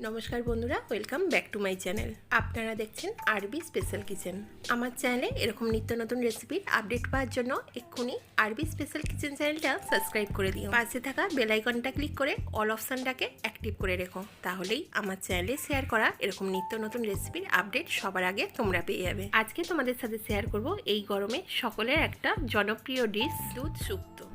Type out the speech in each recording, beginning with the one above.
নমস্কার বন্ধুরা, welcome back to my channel. আপনারা দেখছেন আরবি স্পেশাল কিচেন। আমার চ্যানেলে এরকম নিত্য নতুন রেসিপির আপডেট পাওয়ার জন্য এক্ষুনি আরবি স্পেশাল কিচেন চ্যানেলটা সাবস্ক্রাইব করে দিও। পাশে থাকা বেল আইকনটা ক্লিক করে অল অপশানটাকে অ্যাক্টিভ করে রেখো, তাহলেই আমার চ্যানেলে শেয়ার করা এরকম নিত্য নতুন রেসিপির আপডেট সবার আগে তোমরা পেয়ে যাবে। আজকে তোমাদের সাথে শেয়ার করব এই গরমে সকলের একটা জনপ্রিয় ডিশ, দুধ শুক্তো।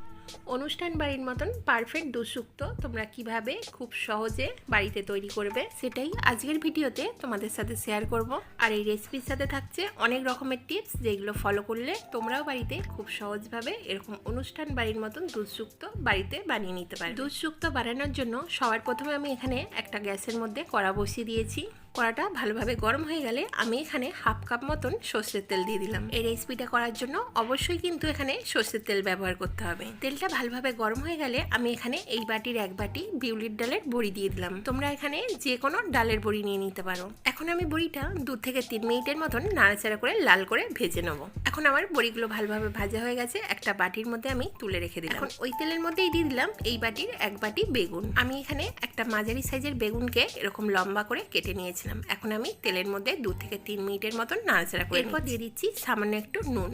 অনুষ্ঠান বাড়ির মতন পারফেক্ট দুধ শুক্তো তোমরা কিভাবে খুব সহজে বাড়িতে তৈরি করবে সেটাই আজকের ভিডিওতে তোমাদের সাথে শেয়ার করব। আর এই রেসিপির সাথে থাকছে অনেক রকমের টিপস, যেগুলো ফলো করলে তোমরাও বাড়িতে খুব সহজভাবে এরকম অনুষ্ঠান বাড়ির মতন দুধ শুক্তো বাড়িতে বানিয়ে নিতে পারবে। দুধ শুক্তো বানানোর জন্য সবার প্রথমে আমি এখানে একটা গ্যাসের মধ্যে কড়া বসিয়ে দিয়েছি। কড়াটা ভালোভাবে গরম হয়ে গেলে আমি এখানে হাফ কাপ মতন সর্ষের তেল দিয়ে দিলাম। এই রেসিপিটা করার জন্য অবশ্যই কিন্তু এখানে সর্ষের তেল ব্যবহার করতে হবে। তেলটা ভালোভাবে গরম হয়ে গেলে আমি এখানে এই বাটির এক বাটি বিউলির ডালের বড়ি দিয়ে দিলাম। তোমরা এখানে যে কোনো ডালের বড়ি নিয়ে নিতে পারো। এখন আমি বড়িটা 2 থেকে 3 মিনিটের মতন নাড়াচাড়া করে লাল করে ভেজে নেবো। এখন আমার বড়িগুলো ভালোভাবে ভাজা হয়ে গেছে, একটা বাটির মধ্যে আমি তুলে রেখে দিলাম। এখন ওই তেলের মধ্যেই দিয়ে দিলাম এই বাটির এক বাটি বেগুন। আমি এখানে একটা মাঝারি সাইজের বেগুনকে এরকম লম্বা করে কেটে নিয়েছি। এখন আমি তেলের মধ্যে 2 থেকে 3 মিনিটের মতন নাড়াচাড়া করে এরপর দিয়ে দিচ্ছি সামান্য একটু নুন।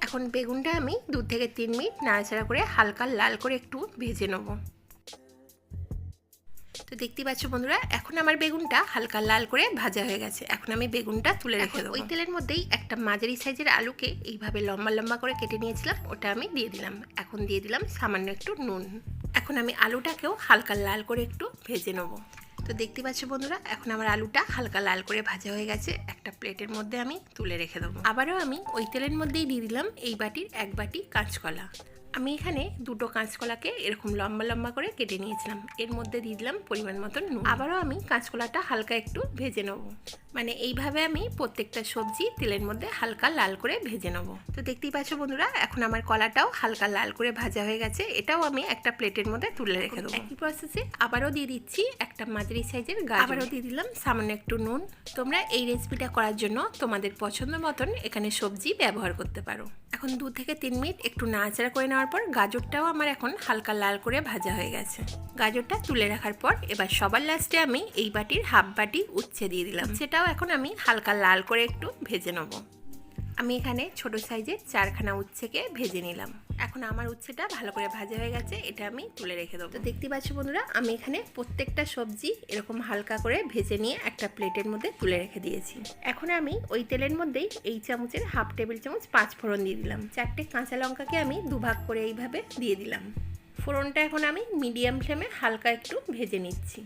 এখন বেগুনটা আমি 2 থেকে 3 মিনিট নাড়াচাড়া করে হালকা লাল করে একটু ভেজে নেব। তো দেখতে পাচ্ছ বন্ধুরা, এখন আমার বেগুনটা হালকা লাল করে ভাজা হয়ে গেছে। এখন আমি বেগুনটা তুলে রেখে দেবো। ওই তেলের মধ্যেই একটা মাঝারি সাইজের আলুকে এইভাবে লম্বা লম্বা করে কেটে নিয়েছিলাম, ওটা আমি দিয়ে দিলাম। এখন দিয়ে দিলাম সামান্য একটু নুন। এখন আমি আলুটাকেও হালকা লাল করে একটু ভেজে নেবো। তো দেখতে পাচ্ছ বন্ধুরা, এখন আমার আলুটা হালকা লাল করে ভাজা হয়ে গেছে। একটা প্লেটের মধ্যে আমি তুলে রেখে দেবো। আবারও আমি ওই তেলের মধ্যেই দিয়ে দিলাম এই বাটির এক বাটি কাঁচকলা। আমি এখানে 2টো কাঁচকলাকে এরকম লম্বা লম্বা করে কেটে নিয়েছিলাম। এর মধ্যে দিয়ে দিলাম পরিমাণ মতন নুন। আবারও আমি কাঁচকলাটা হালকা একটু ভেজে নেব। মানে এইভাবে আমি প্রত্যেকটা সবজি তেলের মধ্যে হালকা লাল করে ভেজে নেব। তো দেখতেই পাচ্ছ বন্ধুরা, এখন আমার কলাটাও হালকা লাল করে ভাজা হয়ে গেছে। এটাও আমি একটা প্লেটের মধ্যে তুলে রেখে দেবো। একই প্রসেসে আবারও দিয়ে দিচ্ছি একটা মাঝারি সাইজের গাজর। আবারও দিয়ে দিলাম সামান্য একটু নুন। তোমরা এই রেসিপিটা করার জন্য তোমাদের পছন্দ মতন এখানে সবজি ব্যবহার করতে পারো। এখন 2 থেকে 3 মিনিট একটু নাড়াচাড়া করে নেওয়ার পর গাজরটাও আমার এখন হালকা লাল করে ভাজা হয়ে গেছে। গাজরটা তুলে রাখার পর এবার সবার লাস্টে আমি এই বাটির হাফ বাটি উচ্ছে দিয়ে দিলাম। সেটাও এখন আমি হালকা লাল করে একটু ভেজে নেব। আমি এখানে ছোট সাইজের 4খানা উচ্ছেকে ভেজে নিলাম। এখন আমার উচ্ছেটা ভালো করে ভাজা হয়ে গেছে, এটা আমি তুলে রেখে দেবো। তো দেখতে পাচ্ছ বন্ধুরা, আমি এখানে প্রত্যেকটা সবজি এরকম হালকা করে ভেজে নিয়ে একটা প্লেটের মধ্যে তুলে রেখে দিয়েছি। এখন আমি ওই তেলের মধ্যেই এই চামচের হাফ টেবিল চামচ 5 ফোড়ন দিয়ে দিলাম। 4টে কাঁচা লঙ্কাকে আমি দুভাগ করে এইভাবে দিয়ে দিলাম। ফোড়নটা এখন আমি মিডিয়াম ফ্লেমে হালকা একটু ভেজে নিচ্ছি।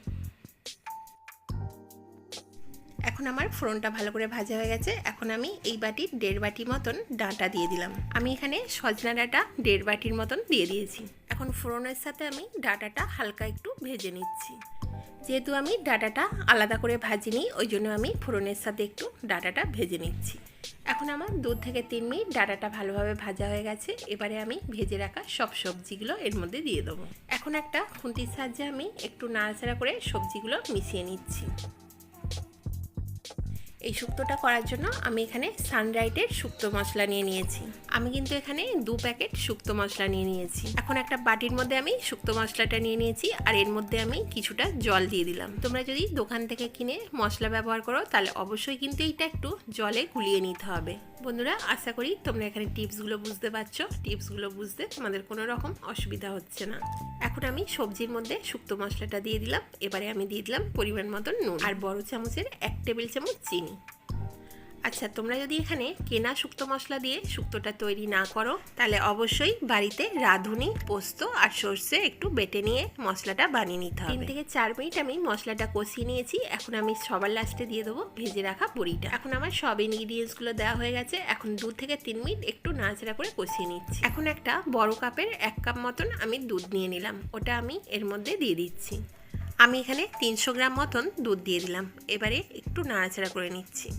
এখন আমার ফোড়নটা ভালো করে ভাজা হয়ে গেছে। এখন আমি এই বাটির 1.5 বাটি মতন ডাঁটা দিয়ে দিলাম। আমি এখানে সজনা ডাঁটা 1.5 বাটির মতন দিয়ে দিয়েছি। এখন ফোড়নের সাথে আমি ডাঁটাটা হালকা একটু ভেজে নিচ্ছি। যেহেতু আমি ডাঁটাটা আলাদা করে ভাজিনি, ওই জন্য আমি ফোড়নের সাথে একটু ডাঁটাটা ভেজে নিচ্ছি। এখন আমার 2 থেকে 3 মিনিট ডাঁটাটা ভালোভাবে ভাজা হয়ে গেছে। এবারে আমি ভেজে রাখা সব সবজিগুলো এর মধ্যে দিয়ে দেবো। এখন একটা খুন্তির সাহায্যে আমি একটু নাড়াচাড়া করে সবজিগুলো মিশিয়ে নিচ্ছি। এই শুক্তোটা করার জন্য আমি এখানে সানরাইটের শুক্তো মশলা নিয়ে নিয়েছি। আমি কিন্তু এখানে 2 প্যাকেট শুক্তো মশলা নিয়ে নিয়েছি। এখন একটা বাটির মধ্যে আমি শুক্তো মশলাটা নিয়ে নিয়েছি, আর এর মধ্যে আমি কিছুটা জল দিয়ে দিলাম। তোমরা যদি দোকান থেকে কিনে মশলা ব্যবহার করো তাহলে অবশ্যই কিন্তু এইটা একটু জলে গুলিয়ে নিতে হবে। বন্ধুরা, আশা করি তোমরা এখানে টিপসগুলো বুঝতে পারছো। টিপসগুলো বুঝতে তোমাদের কোনো রকম অসুবিধা হচ্ছে না। এখন আমি সবজির মধ্যে শুক্তো মশলাটা দিয়ে দিলাম। এবারে আমি দিয়ে দিলাম পরিমাণ মতন নুন আর বড় চামচের 1 টেবিল চামচ চিনি। আচ্ছা, তোমরা যদি এখানে কেনা শুক্তো মশলা দিয়ে শুক্তোটা তৈরি না করো তাহলে অবশ্যই বাড়িতে রাঁধুনি, পোস্ত আর সর্ষে একটু বেটে নিয়ে মশলাটা বানিয়ে নিতে হবে। 3 থেকে 4 মিনিট আমি মশলাটা কষিয়ে নিয়েছি। এখন আমি সবার লাস্টে দিয়ে দেবো ভেজে রাখা বড়িটা। এখন আমার সব ইনগ্রিডিয়েন্টসগুলো দেওয়া হয়ে গেছে। এখন 2 থেকে 3 মিনিট একটু নাড়াচাড়া করে কষিয়ে নিচ্ছি। এখন একটা বড় কাপের 1 কাপ মতন আমি দুধ নিয়ে নিলাম, ওটা আমি এর মধ্যে দিয়ে দিচ্ছি। আমি এখানে 300 গ্রাম মতন দুধ দিয়ে দিলাম। এবারে একটু নাড়াচাড়া করে নিচ্ছি।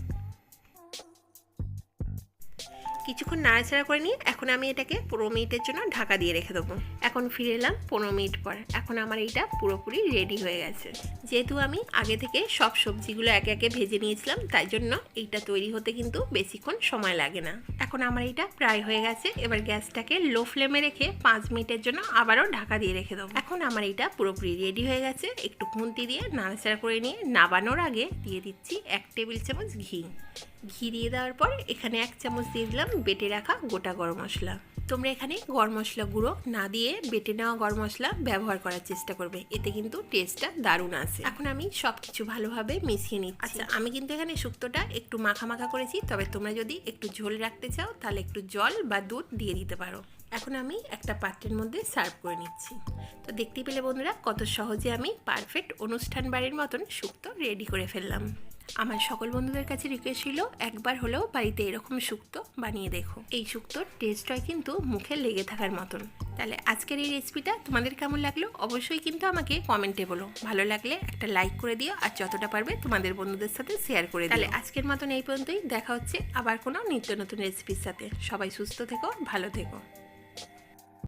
কিছুক্ষণ নাড়াচাড়া করে নিয়ে এখন আমি এটাকে 15 মিনিটের জন্য ঢাকা দিয়ে রেখে দেবো। এখন ফিরে এলাম 15 মিনিট পর। এখন আমার এইটা পুরোপুরি রেডি হয়ে গেছে। যেহেতু আমি আগে থেকে সব সবজিগুলো একে একে ভেজে নিয়েছিলাম, তাই জন্য এইটা তৈরি হতে কিন্তু বেশিক্ষণ সময় লাগে না। এখন আমার এইটা প্রায় হয়ে গেছে। এবার গ্যাসটাকে লো ফ্লেমে রেখে 5 মিনিটের জন্য আবারও ঢাকা দিয়ে রেখে দেবো। এখন আমার এইটা পুরোপুরি রেডি হয়ে গেছে। একটু খুন্তি দিয়ে নাড়াচাড়া করে নিয়ে নাবানোর আগে দিয়ে দিচ্ছি 1 টেবিল চামচ ঘি। ঘি দিয়ে দেওয়ার পর এখানে 1 চামচ দিয়ে দিলাম বেটে রাখা গোটা গরম মশলা। তোমরা এখানে গরম মশলা গুঁড়ো না দিয়ে বেটে নেওয়া গরম মশলা ব্যবহার করার চেষ্টা করবে, এতে কিন্তু টেস্টটা দারুণ আসে। এখন আমি সব কিছু ভালোভাবে মিশিয়ে নিচ্ছি। আচ্ছা, আমি কিন্তু এখানে শুক্তোটা একটু মাখা মাখা করেছি, তবে তোমরা যদি একটু ঝোল রাখতে চাও তাহলে একটু জল বা দুধ দিয়ে দিতে পারো। এখন আমি একটা পাত্রের মধ্যে সার্ভ করে নিচ্ছি। তো দেখতেই পেলে বন্ধুরা, কত সহজে আমি পারফেক্ট অনুষ্ঠান বাড়ির মতন শুক্তো রেডি করে ফেললাম। আমার সকল বন্ধুদের কাছে রিকোয়েস্ট ছিল একবার হলেও বাড়িতে এরকম শুক্তো বানিয়ে দেখো। এই শুক্তোর টেস্ট হয় কিন্তু মুখে লেগে থাকার মতন। তাহলে আজকের এই রেসিপিটা তোমাদের কেমন লাগলো অবশ্যই কিন্তু আমাকে কমেন্টে বলো। ভালো লাগলে একটা লাইক করে দিও, আর যতটা পারবে তোমাদের বন্ধুদের সাথে শেয়ার করে দিও। তাহলে আজকের মতন এই পর্যন্তই। দেখা হচ্ছে আবার কোনো নিত্য নতুন রেসিপির সাথে। সবাই সুস্থ থেকো, ভালো থেকো।